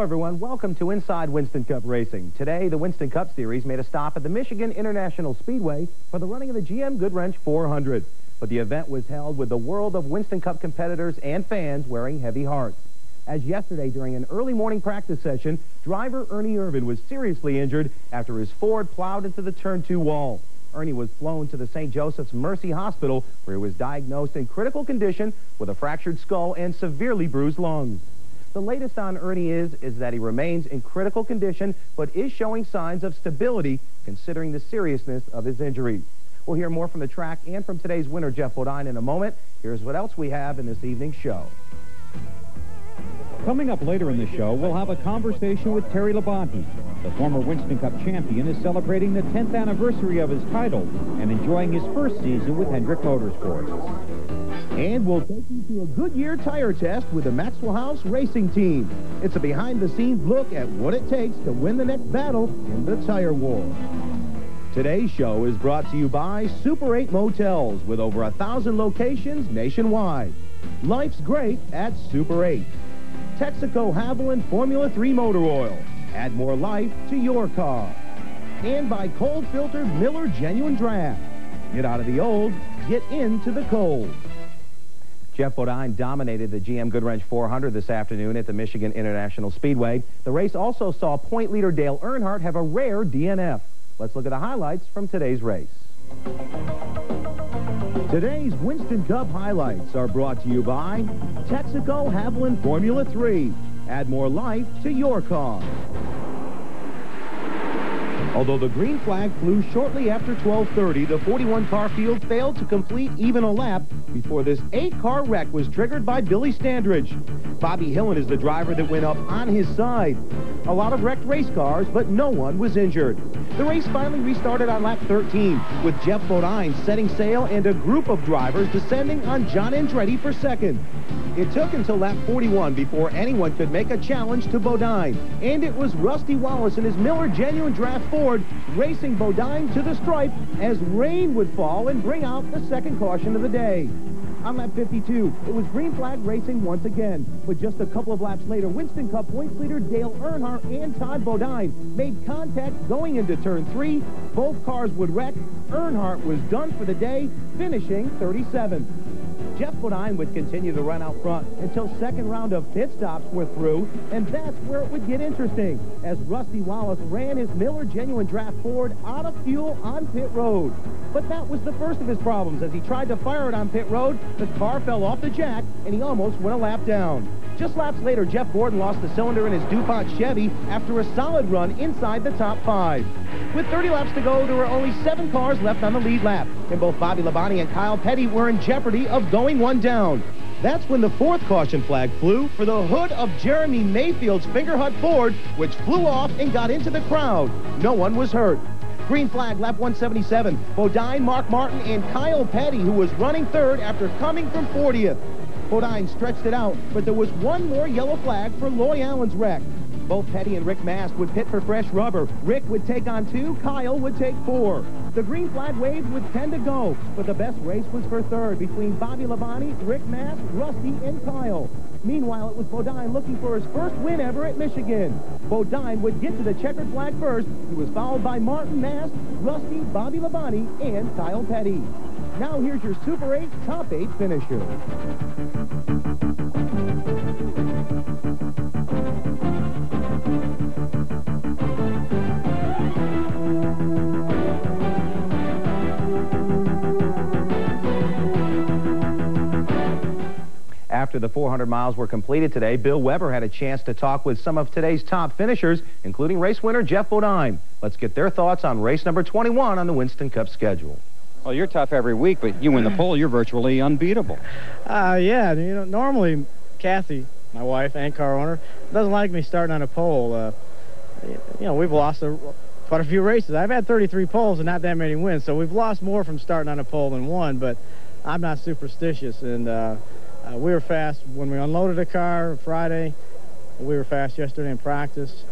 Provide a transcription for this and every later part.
everyone. Welcome to Inside Winston Cup Racing. Today, the Winston Cup Series made a stop at the Michigan International Speedway for the running of the GM Goodwrench 400. But the event was held with the world of Winston Cup competitors and fans wearing heavy hearts. As yesterday, during an early morning practice session, driver Ernie Irvin was seriously injured after his Ford plowed into the Turn 2 wall. Ernie was flown to the St. Joseph's Mercy Hospital, where he was diagnosed in critical condition with a fractured skull and severely bruised lungs. The latest on Ernie is that he remains in critical condition, but is showing signs of stability considering the seriousness of his injury. We'll hear more from the track and from today's winner, Jeff Bodine, in a moment. Here's what else we have in this evening's show. Coming up later in the show, we'll have a conversation with Terry LABONTE. The former Winston Cup champion is celebrating the 10th anniversary of his title and enjoying his first season with Hendrick Motorsports. And we'll take you to a Goodyear tire test with the Maxwell House Racing Team. It's a behind-the-scenes look at what it takes to win the next battle in the tire war. Today's show is brought to you by Super 8 Motels with over 1,000 locations nationwide. Life's great at Super 8. Texaco Haviland Formula 3 Motor Oil. Add more life to your car. And by cold-filtered Miller Genuine Draft. Get out of the old, get into the cold. Jeff Bodine dominated the GM Goodwrench 400 this afternoon at the Michigan International Speedway. The race also saw point leader Dale Earnhardt have a rare DNF. Let's look at the highlights from today's race. Today's Winston Cup highlights are brought to you by Texaco Haviland Formula 3. Add more life to your car. Although the green flag flew shortly after 12:30, the 41-car field failed to complete even a lap before this 8-car wreck was triggered by Billy Standridge. Bobby Hillen is the driver that went up on his side. A lot of wrecked race cars, but no one was injured. The race finally restarted on lap 13, with Jeff Bodine setting sail and a group of drivers descending on John Andretti for second. It took until lap 41 before anyone could make a challenge to Bodine, and it was Rusty Wallace in his Miller Genuine Draft Ford racing Bodine to the stripe as rain would fall and bring out the second caution of the day. On lap 52, it was green flag racing once again, but just a couple of laps later, Winston Cup points leader Dale Earnhardt and Todd Bodine made contact going into turn 3. Both cars would wreck. Earnhardt was done for the day, finishing 37th. Jeff Bodine would continue to run out front until second round of pit stops were through, and that's where it would get interesting, as Rusty Wallace ran his Miller Genuine Draft Ford out of fuel on pit road. But that was the first of his problems. As he tried to fire it on pit road, the car fell off the jack, and he almost went a lap down. Just laps later, Jeff Gordon lost the cylinder in his DuPont Chevy after a solid run inside the top 5. With 30 laps to go, there were only 7 cars left on the lead lap, and both Bobby Labonte and Kyle Petty were in jeopardy of going one down. That's when the 4th caution flag flew for the hood of Jeremy Mayfield's Fingerhut Ford, which flew off and got into the crowd. No one was hurt. Green flag, lap 177. Bodine, Mark Martin, and Kyle Petty, who was running 3rd after coming from 40th. Bodine stretched it out, but there was one more yellow flag for Loy Allen's wreck. Both Petty and Rick Mast would pit for fresh rubber. Rick would take on 2, Kyle would take 4. The green flag waved with 10 to go, but the best race was for 3rd between Bobby Labonte, Rick Mast, Rusty, and Kyle. Meanwhile, it was Bodine looking for his first win ever at Michigan. Bodine would get to the checkered flag first. He was followed by Martin Mast, Rusty, Bobby Labonte, and Kyle Petty. Now here's your Super 8 Top 8 finisher. After the 400 miles were completed today, Bill Weber had a chance to talk with some of today's top finishers, including race winner Jeff Bodine. Let's get their thoughts on race number 21 on the Winston Cup schedule. Well, you're tough every week, but you win the pole, you're virtually unbeatable. Yeah, you know, normally Kathy, my wife and car owner, doesn't like me starting on a pole. You know, we've lost quite a few races. I've had 33 poles and not that many wins, so we've lost more from starting on a pole than one, but I'm not superstitious, and we were fast when we unloaded the car Friday. We were fast yesterday in practice.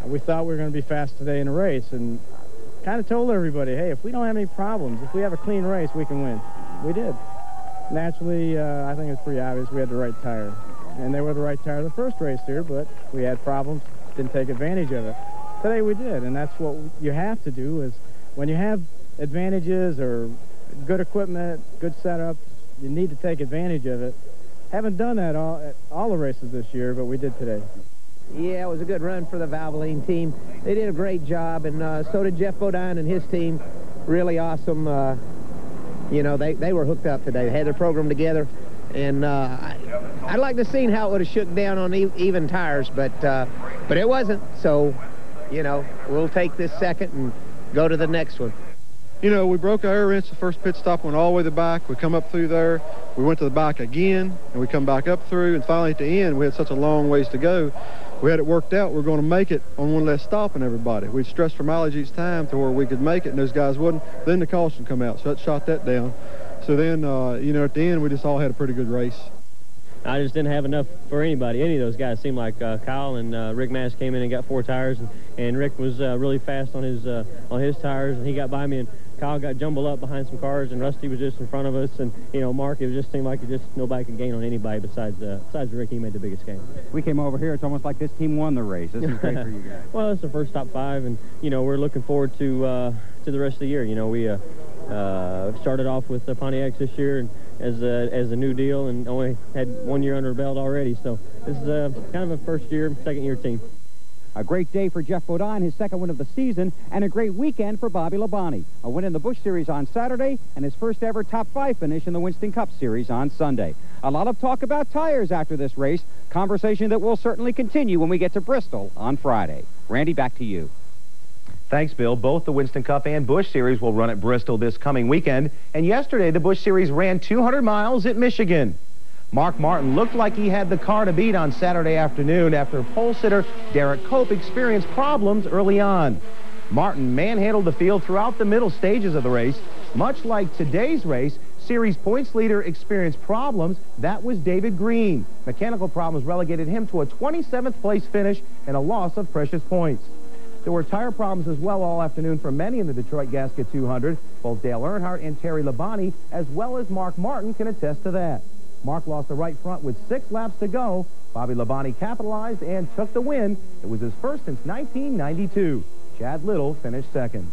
We thought we were going to be fast today in the race, and kind of told everybody, hey, if we don't have any problems, if we have a clean race, we can win. We did. Naturally, I think it's pretty obvious we had the right tire. And they were the right tire the first race here, but we had problems didn't take advantage of it. Today we did, and that's what you have to do is when you have advantages or good equipment, good setup, you need to take advantage of it. Haven't done that at all the races this year, but we did today. Yeah, it was a good run for the Valvoline team. They did a great job, and so did Jeff Bodine and his team. Really awesome. You know, they were hooked up today. They had their program together, and I'd like to see how it would have shook down on even tires, but it wasn't. So, you know, we'll take this second and go to the next one. You know, we broke our air wrench the first pit stop, went all the way to the back. We come up through there. We went to the back again, and we come back up through, and finally at the end, we had such a long ways to go. We had it worked out. We're going to make it on one less stop than everybody. We'd stressed for mileage each time to where we could make it, and those guys wouldn't. Then the caution come out, so that shot that down. So then, you know, at the end, we just all had a pretty good race. I just didn't have enough for anybody. Any of those guys seemed like Kyle and Rick MAST came in and got 4 tires, and Rick was really fast on his tires, and he got by me, and Kyle got jumbled up behind some cars, and Rusty was just in front of us, and you know, Mark, it just seemed like nobody could gain on anybody besides Rick. He made the biggest gain. We came over here. It's almost like this team won the race. This is great for you guys. Well, it's the first top 5, and you know, we're looking forward to the rest of the year. You know, we started off with the Pontiacs this year and as a new deal, and only had 1 year under our belt already. So this is kind of a first-year, second-year team. A great day for Jeff Bodine, his second win of the season, and a great weekend for Bobby Labonte. A win in the Busch Series on Saturday, and his first ever top 5 finish in the Winston Cup Series on Sunday. A lot of talk about tires after this race, conversation that will certainly continue when we get to Bristol on Friday. Randy, back to you. Thanks, Bill. Both the Winston Cup and Busch Series will run at Bristol this coming weekend, and yesterday the Busch Series ran 200 miles at Michigan. Mark Martin looked like he had the car to beat on Saturday afternoon after pole sitter Derek Cope experienced problems early on. Martin manhandled the field throughout the middle stages of the race. Much like today's race, series points leader experienced problems. That was David Green. Mechanical problems relegated him to a 27th place finish and a loss of precious points. There were tire problems as well all afternoon for many in the Detroit Gasket 200. Both Dale Earnhardt and Terry Labonte, as well as Mark Martin, can attest to that. Mark lost the right front with 6 laps to go. Bobby Labonte capitalized and took the win. It was his first since 1992. Chad Little finished second.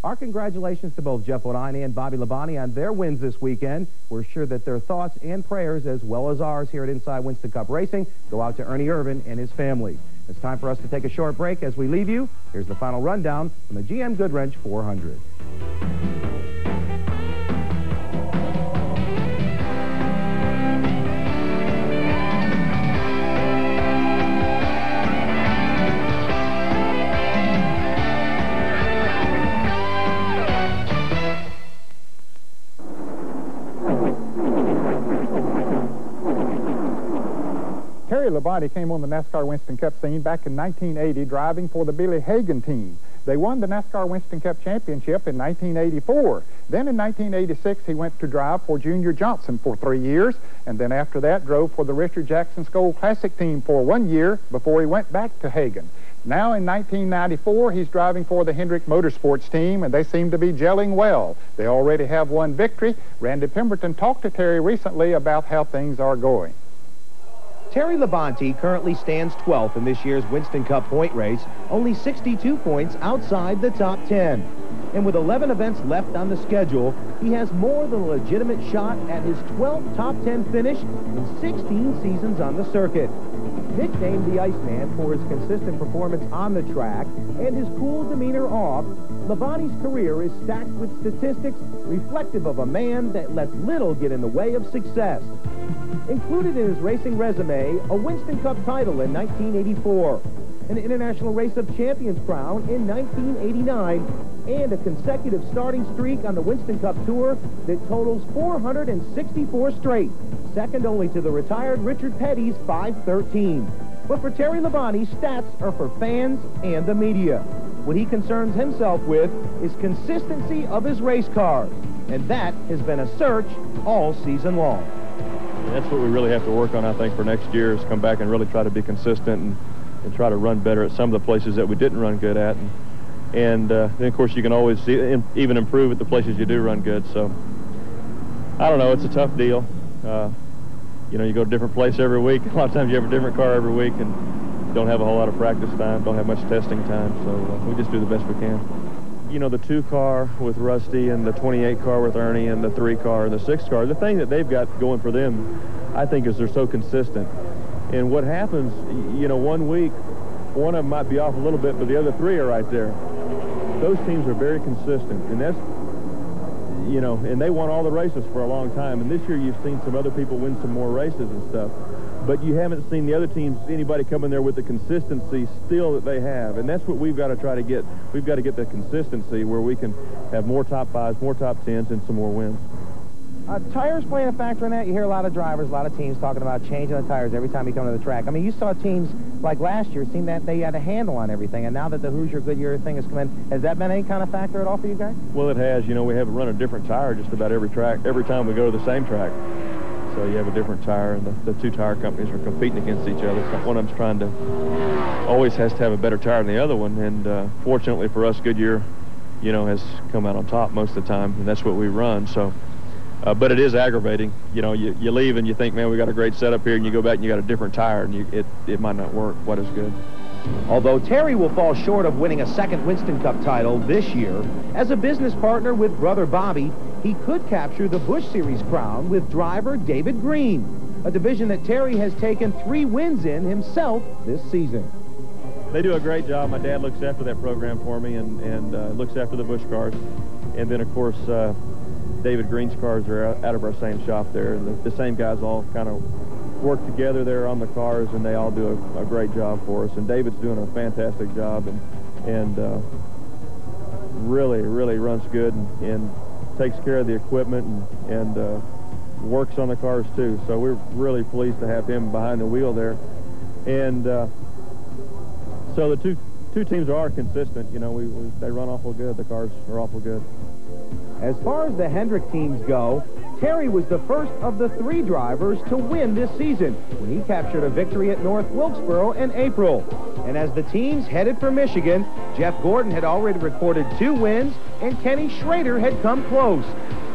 Our congratulations to both Jeff Bodine and Bobby Labonte on their wins this weekend. We're sure that their thoughts and prayers, as well as ours here at Inside Winston Cup Racing, go out to Ernie Irvin and his family. It's time for us to take a short break. As we leave you, here's the final rundown from the GM Goodwrench 400. Terry Labonte came on the NASCAR Winston Cup scene back in 1980 driving for the Billy Hagan team. They won the NASCAR Winston Cup Championship in 1984. Then in 1986 he went to drive for Junior Johnson for 3 years, and then after that drove for the Richard Jackson Skoal Classic team for 1 year before he went back to Hagan. Now in 1994 he's driving for the Hendrick Motorsports team, and they seem to be gelling well. They already have 1 victory. Randy Pemberton talked to Terry recently about how things are going. Terry Labonte currently stands 12th in this year's Winston Cup point race, only 62 points outside the top 10. And with 11 events left on the schedule, he has more than a legitimate shot at his 12th top 10 finish in 16 seasons on the circuit. Nicknamed the Iceman for his consistent performance on the track and his cool demeanor off, Labonte's career is stacked with statistics reflective of a man that lets little get in the way of success. Included in his racing resume, a Winston Cup title in 1984, an International Race of Champions crown in 1989, and a consecutive starting streak on the Winston Cup Tour that totals 464 straight, second only to the retired Richard Petty's 513. But for Terry Labonte, stats are for fans and the media. What he concerns himself with is consistency of his race cars, and that has been a search all season long. That's what we really have to work on, I think, for next year, is come back and really try to be consistent and try to run better at some of the places that we didn't run good at. And then, of course, you can always even improve at the places you do run good. So, I don't know. It's a tough deal. You know, you go to a different place every week. A lot of times you have a different car every week. And don't have a whole lot of practice time, don't have much testing time, so we just do the best we can. You know, the 2 car with Rusty and the 28 car with Ernie and the 3 car and the 6 car, the thing that they've got going for them, I think, is they're so consistent. And what happens, you know, one week, one of them might be off a little bit, but the other 3 are right there. Those teams are very consistent, and that's, you know, and they won all the races for a long time. And this year you've seen some other people win some more races and stuff, but you haven't seen the other teams, anybody come in there with the consistency still that they have. And that's what we've got to try to get. We've got to get the consistency where we can have more top 5s, more top 10s, and some more wins. Tires playing a factor in that? You hear a lot of drivers, a lot of teams talking about changing the tires every time you come to the track. I mean, you saw teams like last year seem that they had a handle on everything, and now that the Hoosier Goodyear thing has come in, has that been any kind of factor at all for you guys? Well, it has. You know, we have run a different tire just about every track, every time we go to the same track. So you have a different tire, and the 2 tire companies are competing against each other. So one of them's trying to, always has to have a better tire than the other one, and fortunately for us, Goodyear, you know, has come out on top most of the time, and that's what we run. So. But it is aggravating. You know, you leave and you think, man, we got a great setup here, and you go back and you got a different tire, and it might not work quite as good. Although Terry will fall short of winning a 2nd Winston Cup title this year, as a business partner with brother Bobby, he could capture the Busch Series crown with driver David Green, a division that Terry has taken 3 wins in himself this season. They do a great job. My dad looks after that program for me and looks after the Busch cars. And then, of course, David Green's cars are out of our same shop there, and the same guys all kind of work together there on the cars, and they all do a great job for us. And David's doing a fantastic job, and really runs good and takes care of the equipment and works on the cars too. So we're really pleased to have him behind the wheel there. And so the two teams are consistent. You know, they run awful good. The cars are awful good. As far as the Hendrick teams go, Terry was the first of the 3 drivers to win this season when he captured a victory at North Wilkesboro in April. And as the teams headed for Michigan, Jeff Gordon had already recorded 2 wins, and Kenny Schrader had come close.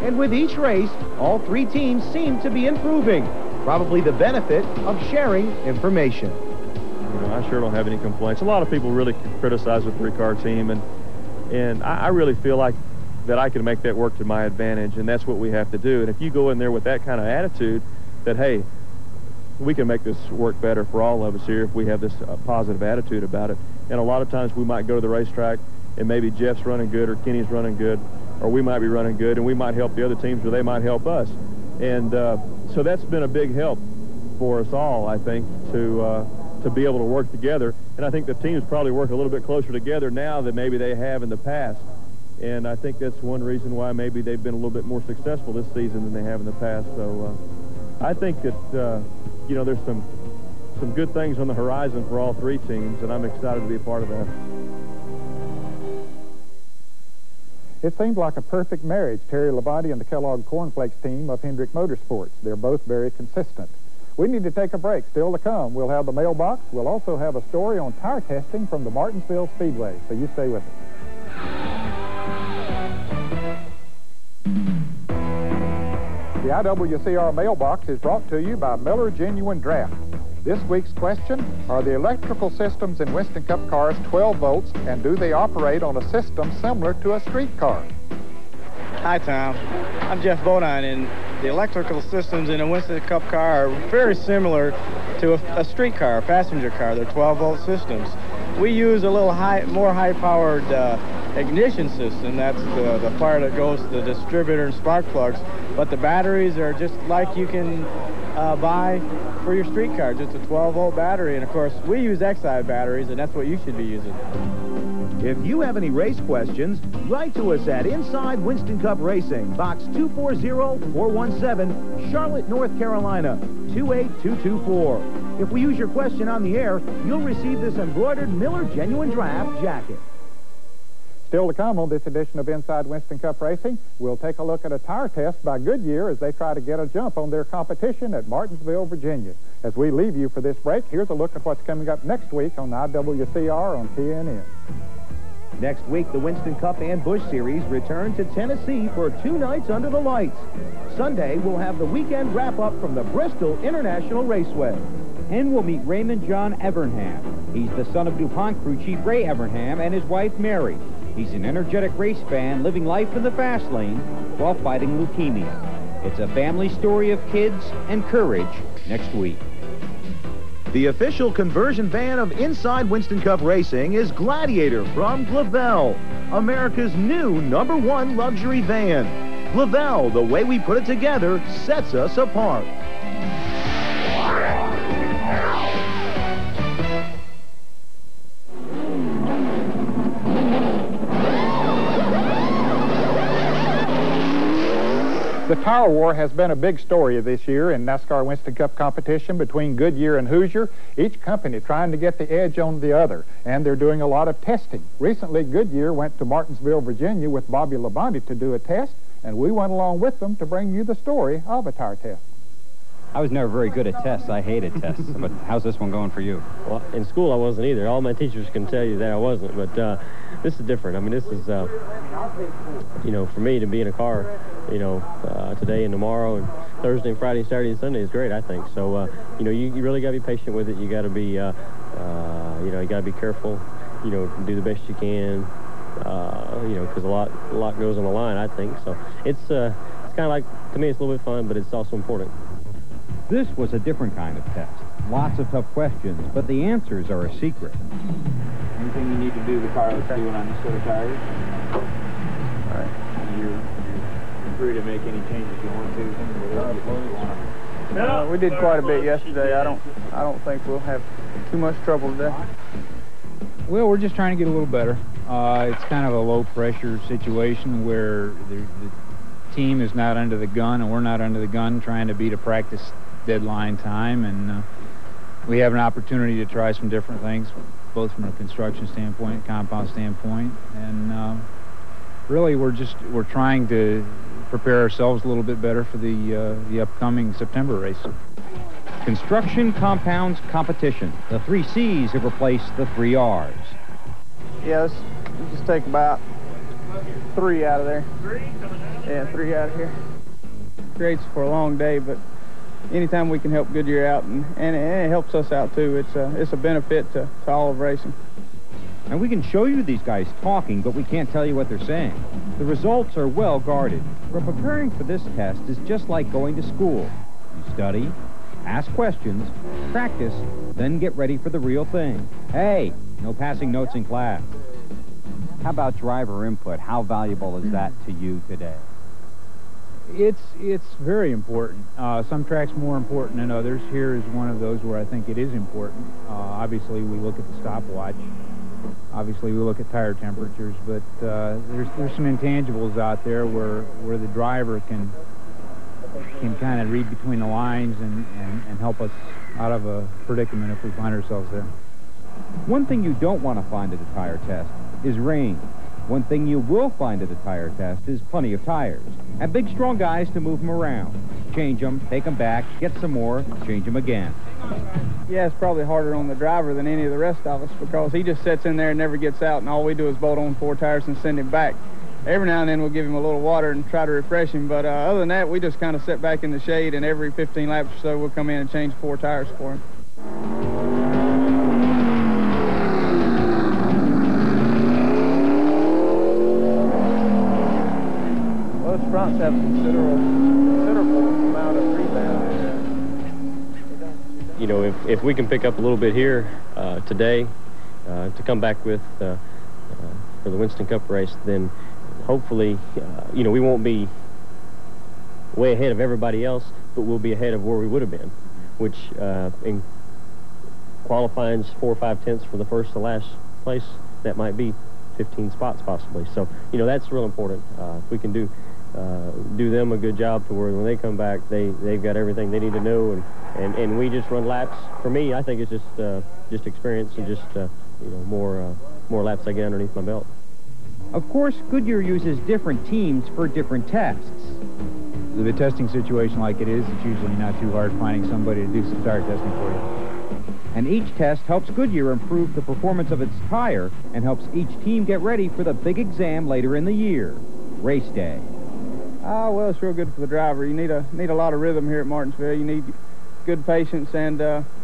And with each race, all 3 teams seemed to be improving, probably the benefit of sharing information. You know, I sure don't have any complaints. A lot of people really criticize the 3-car team, and I really feel like that I can make that work to my advantage, and that's what we have to do. And if you go in there with that kind of attitude that, hey, we can make this work better for all of us here if we have this positive attitude about it. And a lot of times we might go to the racetrack and maybe Jeff's running good or Kenny's running good, or we might be running good, and we might help the other teams or they might help us. And so that's been a big help for us all, I think, to be able to work together. And I think the teams probably work a little bit closer together now than maybe they have in the past. And I think that's one reason why maybe they've been a little bit more successful this season than they have in the past. So I think that, you know, there's some good things on the horizon for all 3 teams, and I'm excited to be a part of that. It seems like a perfect marriage, Terry Labonte and the Kellogg Cornflakes team of Hendrick Motorsports. They're both very consistent. We need to take a break. Still to come, we'll have the mailbox. We'll also have a story on tire testing from the Martinsville Speedway, so you stay with us. The IWCR mailbox is brought to you by Miller Genuine Draft. This week's question, are the electrical systems in Winston Cup cars 12 volts, and do they operate on a system similar to a street car? Hi, Tom. I'm Jeff Bodine, and the electrical systems in a Winston Cup car are very similar to a street car, a passenger car. They're 12-volt systems. We use a little more high-powered ignition system. That's the part that goes to the distributor and spark plugs. But the batteries are just like you can buy for your street car, just a 12-volt battery. And, of course, we use Exide batteries, and that's what you should be using. If you have any race questions, write to us at Inside Winston Cup Racing, Box 240417, Charlotte, North Carolina, 28224. If we use your question on the air, you'll receive this embroidered Miller Genuine Draft jacket. Still to come on this edition of Inside Winston Cup Racing, we'll take a look at a tire test by Goodyear as they try to get a jump on their competition at Martinsville, Virginia. As we leave you for this break, here's a look at what's coming up next week on IWCR on TNN. Next week, the Winston Cup and Busch Series return to Tennessee for 2 nights under the lights. Sunday, we'll have the weekend wrap-up from the Bristol International Raceway. And we'll meet Raymond John Evernham. He's the son of DuPont crew chief Ray Evernham and his wife Mary. He's an energetic race fan living life in the fast lane while fighting leukemia. It's a family story of kids and courage next week. The official conversion van of Inside Winston Cup Racing is Gladiator from Glavel, America's new #1 luxury van. Glavel, the way we put it together, sets us apart. The tire war has been a big story this year in NASCAR Winston Cup competition between Goodyear and Hoosier, each company trying to get the edge on the other, and they're doing a lot of testing. Recently, Goodyear went to Martinsville, Virginia with Bobby LaBonte to do a test, and we went along with them to bring you the story of a tire test. I was never very good at tests. I hated tests. But how's this one going for you? Well, in school I wasn't either. All my teachers can tell you that I wasn't, but this is different. I mean, this is, you know, for me to be in a car, you know, today and tomorrow and Thursday and Friday and Saturday and Sunday is great, I think. So, you know, you really got to be patient with it. You got to be, you know, you got to be careful, you know, do the best you can, you know, because a lot goes on the line, I think. So it's kind of like, to me, it's a little bit fun, but it's also important. This was a different kind of test. Lots of tough questions, but the answers are a secret. Anything you need to do, the car is doing on this set of tires. All right. You're free to make any changes you want to. We did quite a bit yesterday. I don't think we'll have too much trouble today. Well, we're just trying to get a little better. It's kind of a low-pressure situation where the team is not under the gun and we're not under the gun trying to beat a practice deadline time, and we have an opportunity to try some different things, both from a construction standpoint, compound standpoint, and really we're trying to prepare ourselves a little bit better for the upcoming September race. Construction compounds competition. The 3 C's have replaced the 3 R's. Yeah, let's just take about 3 out of there. 3? Yeah, 3 out of here. Great for a long day, but anytime we can help Goodyear out, and it helps us out too, it's a benefit to all of racing. And we can show you these guys talking, but we can't tell you what they're saying. The results are well guarded. But preparing for this test is just like going to school. You study, ask questions, practice, then get ready for the real thing. Hey, no passing notes in class. How about driver input? How valuable is that to you today? It's very important. Some tracks more important than others. Here is one of those where I think it is important. Obviously, we look at the stopwatch. Obviously, we look at tire temperatures, but there's some intangibles out there where the driver can kind of read between the lines and help us out of a predicament if we find ourselves there. One thing you don't want to find at a tire test is rain. One thing you will find at a tire test is plenty of tires and big, strong guys to move them around. Change them, take them back, get some more, change them again. Yeah, it's probably harder on the driver than any of the rest of us because he just sits in there and never gets out, and all we do is bolt on 4 tires and send him back. Every now and then we'll give him a little water and try to refresh him, but other than that, we just kind of sit back in the shade, and every 15 laps or so we'll come in and change 4 tires for him. Those fronts have considerable amount of rebound. You know, if we can pick up a little bit here today to come back with for the Winston Cup race, then hopefully, you know, we won't be way ahead of everybody else, but we'll be ahead of where we would have been, which in qualifying 4 or 5 tenths for the first to last place, that might be 15 spots possibly. So, you know, that's real important. If we can do them a good job to where when they come back, they've got everything they need to know, and we just run laps. For me, I think it's just experience and just you know, more laps I get underneath my belt. Of course, Goodyear uses different teams for different tests. With a testing situation like it is, it's usually not too hard finding somebody to do some tire testing for you. And each test helps Goodyear improve the performance of its tire and helps each team get ready for the big exam later in the year, race day. Well, it's real good for the driver. You need a lot of rhythm here at Martinsville. You need good patience and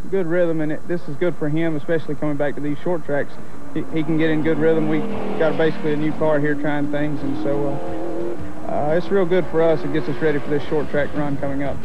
good rhythm, and this is good for him, especially coming back to these short tracks. He can get in good rhythm. We got basically a new car here trying things, and so it's real good for us. It gets us ready for this short track run coming up.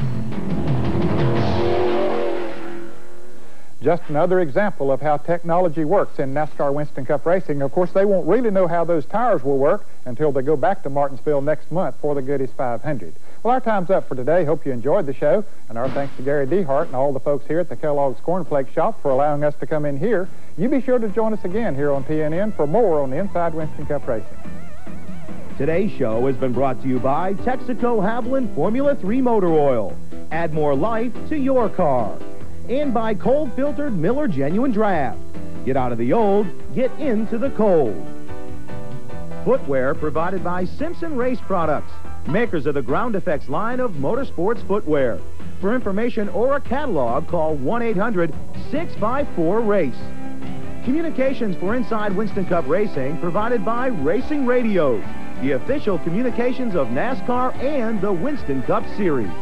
Just another example of how technology works in NASCAR Winston Cup racing. Of course, they won't really know how those tires will work until they go back to Martinsville next month for the Goodies 500. Well, our time's up for today. Hope you enjoyed the show, and our thanks to Gary Dehart and all the folks here at the Kellogg's Cornflake Shop for allowing us to come in here. You be sure to join us again here on TNN for more on the Inside Winston Cup racing. Today's show has been brought to you by Texaco Haviland Formula 3 Motor Oil. Add more life to your car. And by cold-filtered Miller Genuine Draft. Get out of the old, get into the cold. Footwear provided by Simpson Race Products, makers of the Ground Effects line of motorsports footwear. For information or a catalog, call 1-800-654-RACE. Communications for Inside Winston Cup Racing provided by Racing Radios, the official communications of NASCAR and the Winston Cup Series.